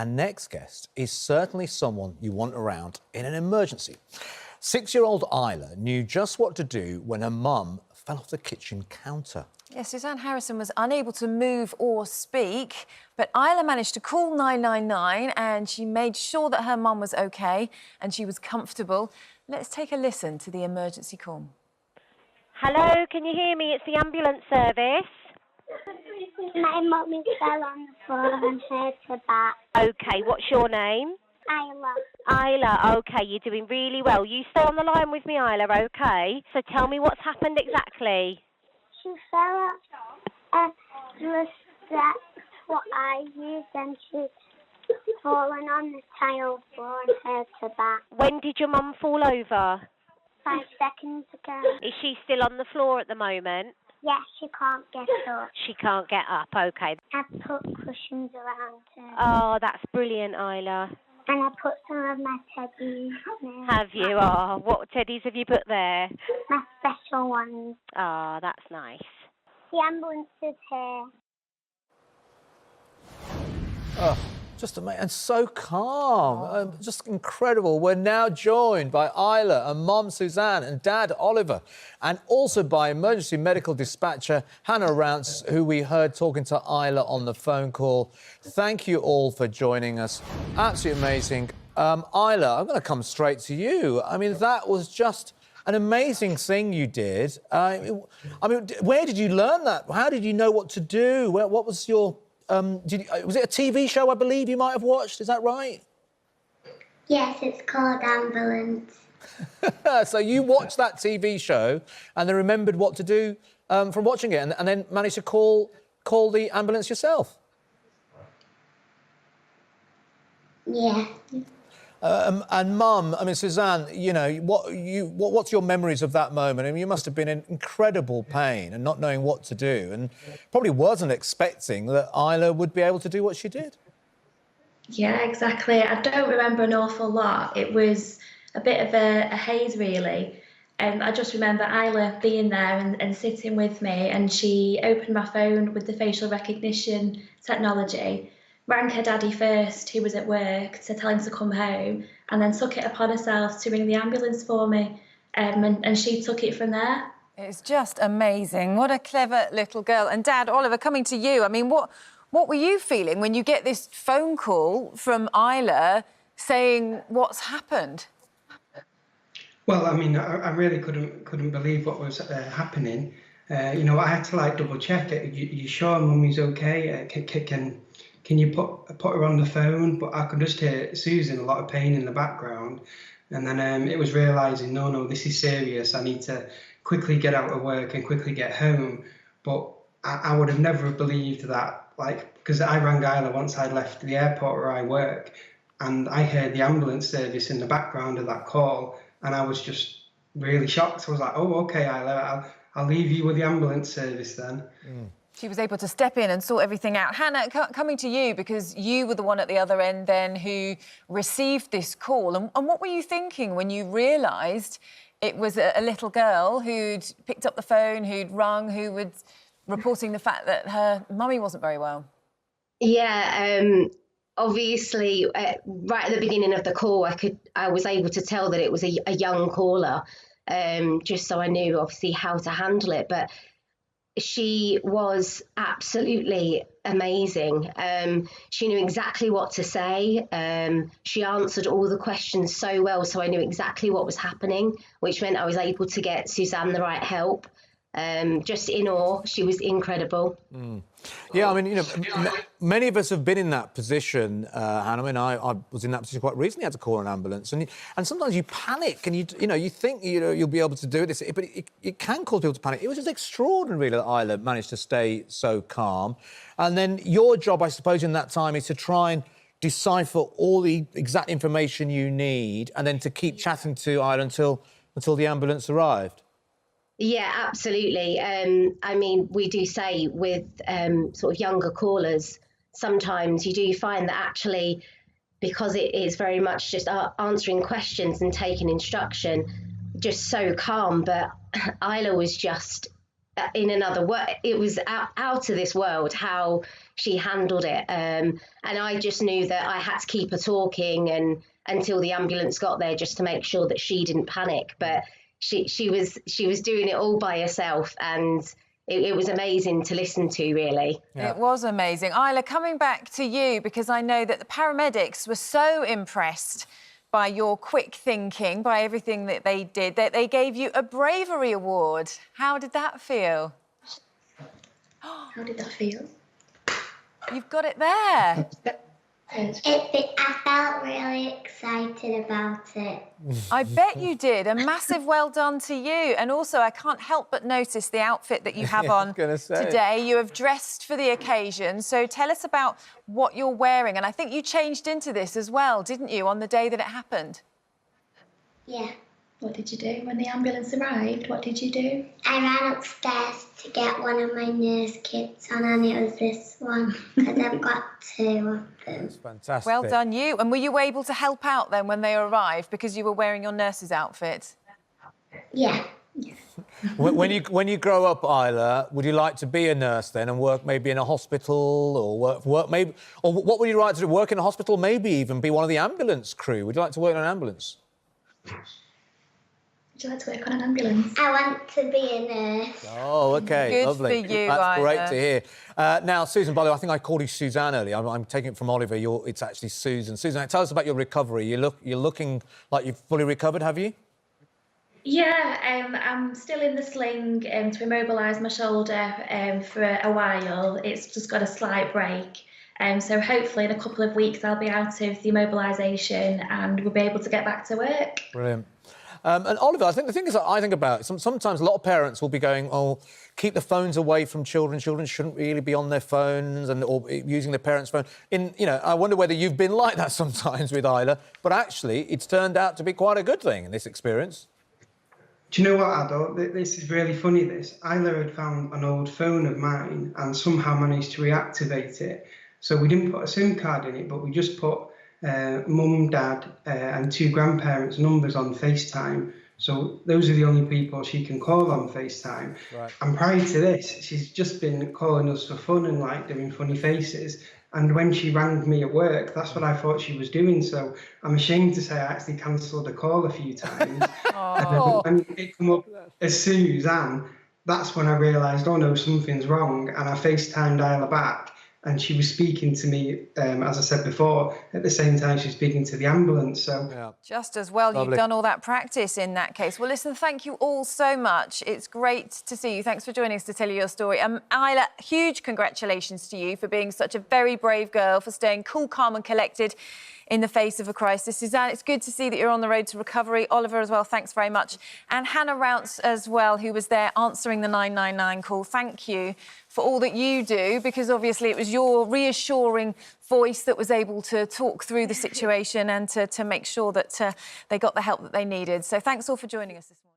our next guest is certainly someone you want around in an emergency. 6-year-old Isla knew just what to do when her mum fell off the kitchen counter. Yes, Suzann Harrison was unable to move or speak, but Isla managed to call 999 and she made sure that her mum was OK and she was comfortable. Let's take a listen to the emergency call. Hello, can you hear me? It's the ambulance service. My mummy fell on the floor and hurt her back. OK, what's your name? Isla. Isla, OK, you're doing really well. You stay on the line with me, Isla, OK? So tell me what's happened exactly. She fell off the steps what I used and she's fallen on the tile floor and hurt her back. When did your mum fall over? 5 seconds ago. Is she still on the floor at the moment? Yes, she can't get up. She can't get up, OK. I put cushions around her. Oh, that's brilliant, Isla. And I put some of my teddies there. Have you? Oh, what teddies have you put there? My special ones. Oh, that's nice. The ambulance is here. Oh, just amazing and so calm, just incredible. We're now joined by Isla and Mum Suzann and Dad Oliver, and also by emergency medical dispatcher Hannah Rounce, who we heard talking to Isla on the phone call. Thank you all for joining us. Absolutely amazing. Isla, I'm going to come straight to you. I mean, that was just an amazing thing you did. I mean, where did you learn that? How did you know what to do? What was your... was it a TV show, I believe, you might have watched? Is that right? Yes, it's called Ambulance. So you watched that TV show and then remembered what to do from watching it and then managed to call the ambulance yourself? Yeah. And Mum, I mean, Suzann, you know, what's your memories of that moment? I mean, you must have been in incredible pain and not knowing what to do, and probably wasn't expecting that Isla would be able to do what she did. Yeah, exactly. I don't remember an awful lot. It was a bit of a haze, really. I just remember Isla being there and sitting with me, and she opened my phone with the facial recognition technology, rang her daddy first, who was at work, to tell him to come home, and then took it upon herself to ring the ambulance for me, and she took it from there. It's just amazing. What a clever little girl. And Dad, Oliver, coming to you, I mean, what were you feeling when you get this phone call from Isla saying what's happened? Well, I mean, I really couldn't believe what was happening. You know, I had to like double check it. You sure Mummy's okay? Can you put her on the phone? But I could just hear Susan, a lot of pain in the background. And then it was realising, no, this is serious. I need to quickly get out of work and quickly get home. But I would have never believed that, like, because I rang Isla once I'd left the airport where I work, and I heard the ambulance service in the background of that call, and I was just really shocked. I was like, oh, OK, Isla, I'll leave you with the ambulance service then. Mm. She was able to step in and sort everything out. Hannah, coming to you, because you were the one at the other end then who received this call. And what were you thinking when you realised it was a little girl who'd picked up the phone, who'd rung, who was reporting the fact that her mummy wasn't very well? Yeah, obviously, right at the beginning of the call, I was able to tell that it was a young caller, just so I knew, obviously, how to handle it. But she was absolutely amazing. She knew exactly what to say. She answered all the questions so well, so I knew exactly what was happening, which meant I was able to get Suzann the right help. Just in awe. She was incredible. Mm. Yeah, I mean, you know, many of us have been in that position, Hannah. I mean, I was in that position quite recently. I had to call an ambulance, and sometimes you panic, and you think you'll be able to do this, but it can cause people to panic. It was just extraordinary that Isla managed to stay so calm, and then your job, I suppose, in that time is to try and decipher all the exact information you need, and then to keep chatting to Isla until the ambulance arrived. Yeah, absolutely. I mean, we do say with sort of younger callers, sometimes you do find that actually, because it is very much just answering questions and taking instruction, just so calm. But Isla was just in another world. It was out of this world how she handled it. And I just knew that I had to keep her talking and until the ambulance got there, just to make sure that she didn't panic. But she was doing it all by herself, and it was amazing to listen to, really. Yeah. It was amazing. Isla, coming back to you, because I know that the paramedics were so impressed by your quick thinking, by everything that they did, that they gave you a Bravery Award. How did that feel? How did that feel? You've got it there. I felt really excited about it. I bet you did. A massive well done to you. And also, I can't help but notice the outfit that you have on today. You have dressed for the occasion. So tell us about what you're wearing. And I think you changed into this as well, didn't you, on the day that it happened? Yeah. What did you do when the ambulance arrived? What did you do? I ran upstairs to get one of my nurse kits on, and it was this one, because I've got two of them. That's fantastic. Well done, you. And were you able to help out then when they arrived because you were wearing your nurse's outfit? Yeah. When you grow up, Isla, would you like to be a nurse then and work maybe in a hospital, or work maybe, or what would you like to do? Work in a hospital, maybe even be one of the ambulance crew? Would you like to work in an ambulance? Would you like to work on an ambulance? I want to be a nurse. Oh, OK, Good lovely. for you, That's Isla. great to hear. Now, Susan, by the way, I think I called you Suzann earlier. I'm taking it from Oliver. It's actually Susan. Susan, tell us about your recovery. You're looking like you've fully recovered, have you? Yeah, I'm still in the sling to immobilise my shoulder for a while. It's just got a slight break. So hopefully in a couple of weeks I'll be out of the immobilisation and we'll be able to get back to work. Brilliant. And Oliver, I think the thing is that I think about, sometimes a lot of parents will be going, oh, keep the phones away from children. Children shouldn't really be on their phones or using their parents' phone. I wonder whether you've been like that sometimes with Isla, but actually it's turned out to be quite a good thing in this experience. Do you know what, Adol? This is really funny, this. Isla had found an old phone of mine and somehow managed to reactivate it. So we didn't put a SIM card in it, but we just put mum, dad and two grandparents' numbers on FaceTime. So those are the only people she can call on FaceTime. Right. And prior to this, she's just been calling us for fun and like doing funny faces. And when she rang me at work, that's what I thought she was doing. So I'm ashamed to say I actually cancelled a call a few times. And then when it came up as Suzann, that's when I realised, oh no, something's wrong. And I FaceTimed Isla back. And she was speaking to me, as I said before, at the same time she was speaking to the ambulance. So yeah. Just as well, Lovely. You've done all that practice in that case. Well, listen, thank you all so much. It's great to see you. Thanks for joining us to tell you your story. Isla, huge congratulations to you for being such a very brave girl, for staying cool, calm and collected in the face of a crisis. Suzanne, it's good to see that you're on the road to recovery. Oliver as well, thanks very much. And Hannah Rounce as well, who was there answering the 999 call. Thank you for all that you do, because obviously it was your reassuring voice that was able to talk through the situation and to make sure that they got the help that they needed. So thanks all for joining us this morning.